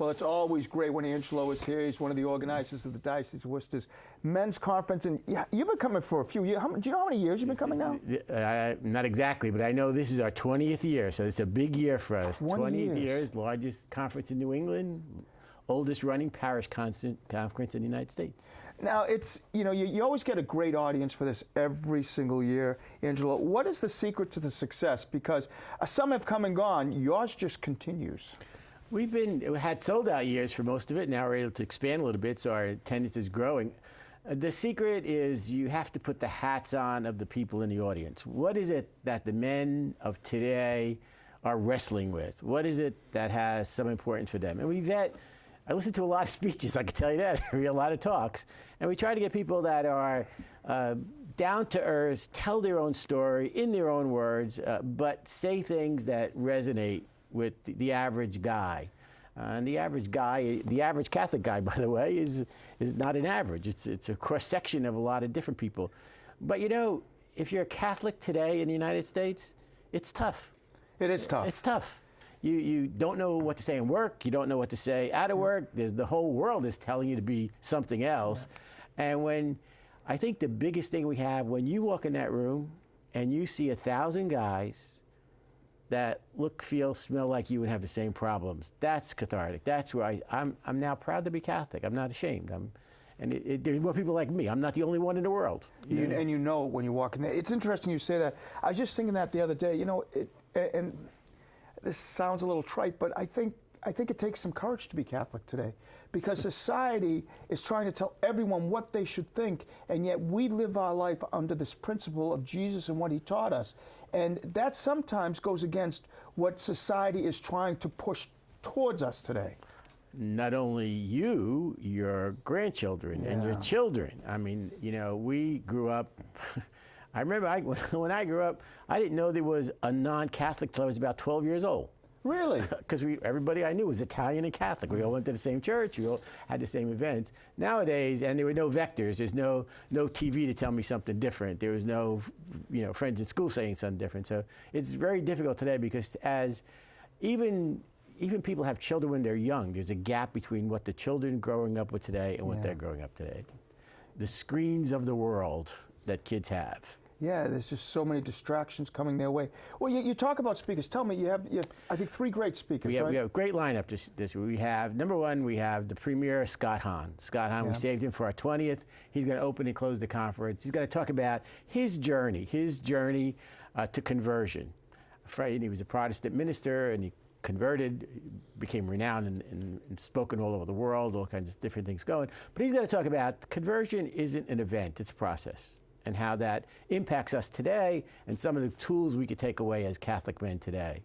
Well, it's always great when Angelo is here. He's one of the organizers of the Diocese of Worcester's Men's Conference. And yeah, you've been coming for a few years. Do you know how many years you've been coming now? Not exactly, but I know this is our 20th year, so it's a big year for us. 20th years, largest conference in New England, oldest running parish conference in the United States. Now, it's, you always get a great audience for this every single year. Angelo, what is the secret to the success? Because some have come and gone. Yours just continues. We had sold-out years for most of it. Now we're able to expand a little bit, so our attendance is growing. The secret is you have to put the hats on of the people in the audience. What is it that the men of today are wrestling with? What is it that has some importance for them? And I listen to a lot of speeches, I can tell you that. I read a lot of talks. And we try to get people that are down to earth, tell their own story in their own words, but say things that resonate with the average guy. And the average guy, the average Catholic guy, by the way, is not an average. It's a cross-section of a lot of different people. But if you're a Catholic today in the United States, it's tough. It is tough. It's tough. You don't know what to say in work. You don't know what to say out of work. The whole world is telling you to be something else. Yeah. And I think the biggest thing we have, when you walk in that room and you see 1,000 guys that look, feel, smell like you and have the same problems, that's cathartic. That's where I'm now proud to be Catholic. I'm not ashamed. There's more people like me. I'm not the only one in the world. And you know when you walk in there. It's interesting you say that. I was just thinking that the other day. And this sounds a little trite, but I think it takes some courage to be Catholic today, because society is trying to tell everyone what they should think, and yet we live our life under this principle of Jesus and what he taught us. And that sometimes goes against what society is trying to push towards us today. Not only you, your grandchildren and your children. I mean, we grew up. I remember when I grew up, I didn't know there was a non-Catholic till I was about 12 years old. Really? Because everybody I knew was Italian and Catholic. We all went to the same church. We all had the same events. Nowadays, and there were no vectors. There's no TV to tell me something different. There was no, friends in school saying something different. So it's very difficult today, because as even people have children when they're young, there's a gap between what the children growing up with today and what they're growing up today. The screens of the world that kids have. Yeah, there's just so many distractions coming their way. Well, you talk about speakers. Tell me, you have I think 3 great speakers, right? We have a great lineup this year. We have, number one, we have the Premier, Scott Hahn. Scott Hahn, we saved him for our 20th. He's going to open and close the conference. He's going to talk about his journey to conversion. He was a Protestant minister, and he converted, became renowned and spoken all over the world, all kinds of different things going. But he's going to talk about conversion isn't an event, it's a process, and how that impacts us today and some of the tools we could take away as Catholic men today.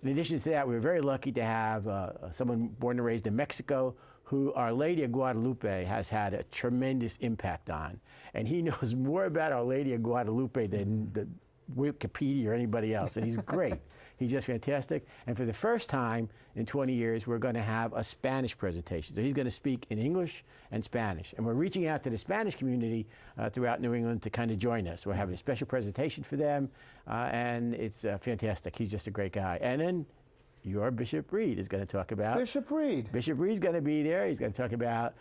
In addition to that, we were very lucky to have someone born and raised in Mexico who Our Lady of Guadalupe has had a tremendous impact on. And he knows more about Our Lady of Guadalupe than the Wikipedia or anybody else, and he's great. He's just fantastic. And for the first time in 20 years, we're going to have a Spanish presentation. So he's going to speak in English and Spanish. And we're reaching out to the Spanish community throughout New England to kind of join us. We're having a special presentation for them, and it's fantastic. He's just a great guy. And then your Bishop Reed is going to talk about... Bishop Reed. Bishop Reed's going to be there. He's going to talk about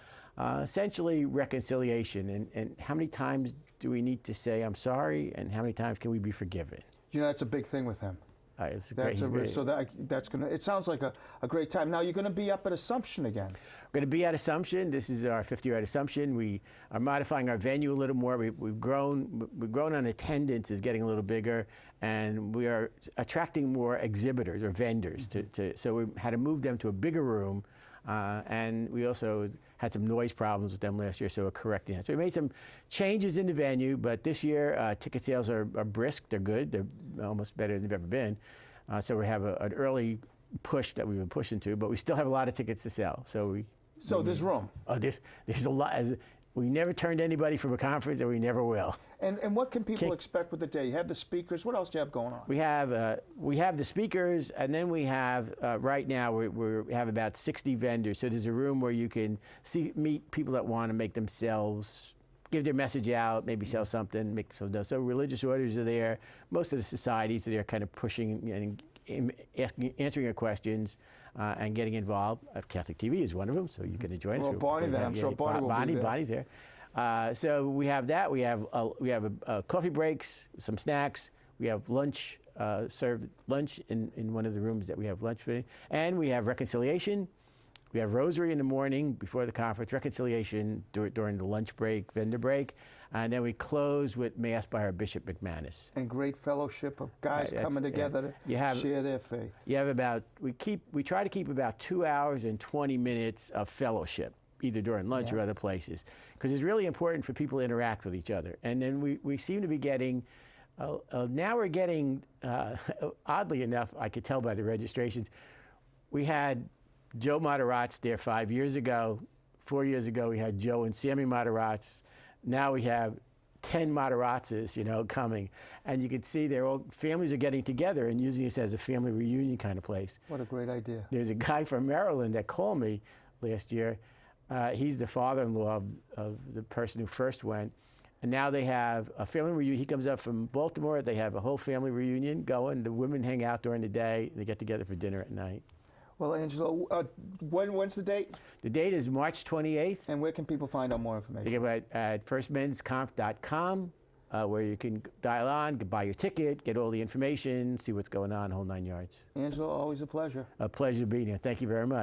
essentially reconciliation, and how many times do we need to say, I'm sorry, and how many times can we be forgiven? That's a big thing with him. It's great. So that's gonna. It sounds like a great time. Now you're going to be up at Assumption again. We're going to be at Assumption. This is our 50th year at Assumption. We are modifying our venue a little more. We've grown on attendance is getting a little bigger, and we are attracting more exhibitors or vendors. So we had to move them to a bigger room. And we also had some noise problems with them last year, so we're correcting that. So we made some changes in the venue, but this year ticket sales are brisk. They're good. They're almost better than they've ever been. So we have an early push that we've been pushing to, but we still have a lot of tickets to sell. So there's room. There's a lot. We never turned anybody from a conference, and we never will. And what can people expect with the day? You have the speakers. What else do you have going on? We have the speakers, and then we have right now we have about 60 vendors. So there's a room where you can meet people that want to make themselves, give their message out, maybe sell something, make some. So religious orders are there. Most of the societies are there, kind of pushing and answering your questions. and getting involved. Catholic TV is one of them, so you can join us. Well, Barney, then I'm sure Barney will be there. Bonnie's there. So we have that. We have coffee breaks, some snacks. We have lunch, served lunch in one of the rooms that we have lunch with. And we have reconciliation. We have rosary in the morning before the conference, reconciliation during the lunch break, vendor break. And then we close with Mass by our Bishop McManus. And great fellowship of guys coming together to share their faith. You have we try to keep about 2 hours and 20 minutes of fellowship, either during lunch or other places, because it's really important for people to interact with each other. And then we seem to be getting, now we're getting, oddly enough, I could tell by the registrations, we had Joe Moderatz there 5 years ago. 4 years ago, we had Joe and Sammy Moderatz. Now we have 10 Moderatzes, coming. And you can see families are getting together and using this as a family reunion kind of place. What a great idea. There's a guy from Maryland that called me last year. He's the father-in-law of the person who first went. And now they have a family reunion. He comes up from Baltimore. They have a whole family reunion going. The women hang out during the day. They get together for dinner at night. Well, Angelo, when's the date? The date is March 28th. And where can people find out more information? You can go at firstmensconf.com, where you can dial on, buy your ticket, get all the information, see what's going on, whole 9 yards. Angelo, always a pleasure. A pleasure being here. Thank you very much.